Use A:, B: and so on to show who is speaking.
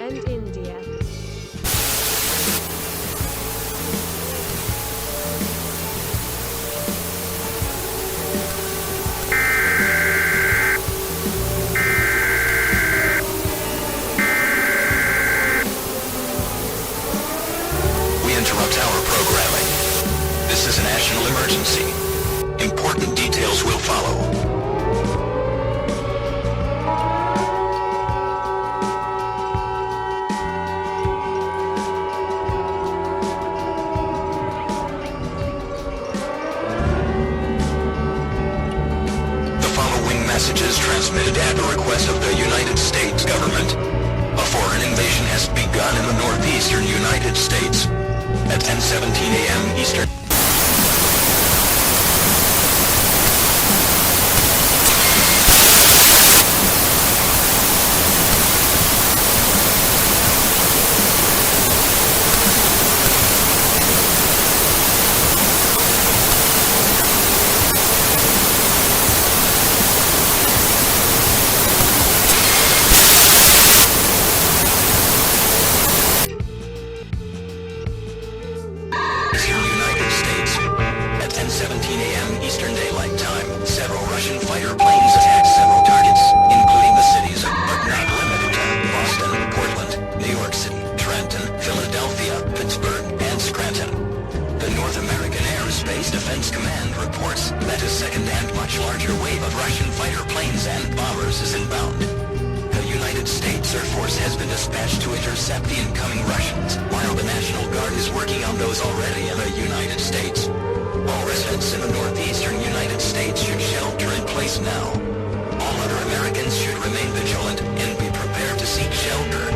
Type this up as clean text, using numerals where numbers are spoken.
A: and India.
B: Interrupt our programming. This is a national emergency. Important details will follow. The following message is transmitted at the request of the United States government. A foreign invasion has begun in the northeastern United States. At 10:17 a.m. Eastern. United States. At 10:17 a.m. Eastern Daylight Time, several Russian fighter planes attacked several targets, including the cities of, but not limited to, Boston, Portland, New York City, Trenton, Philadelphia, Pittsburgh, and Scranton. The North American Aerospace Defense Command reports that a second and much larger wave of Russian fighter planes and bombers is inbound. The United States Air Force has been dispatched to intercept the incoming Russians, while the National Guard is working on those already in the United States. All residents in the northeastern United States should shelter in place now. All other Americans should remain vigilant and be prepared to seek shelter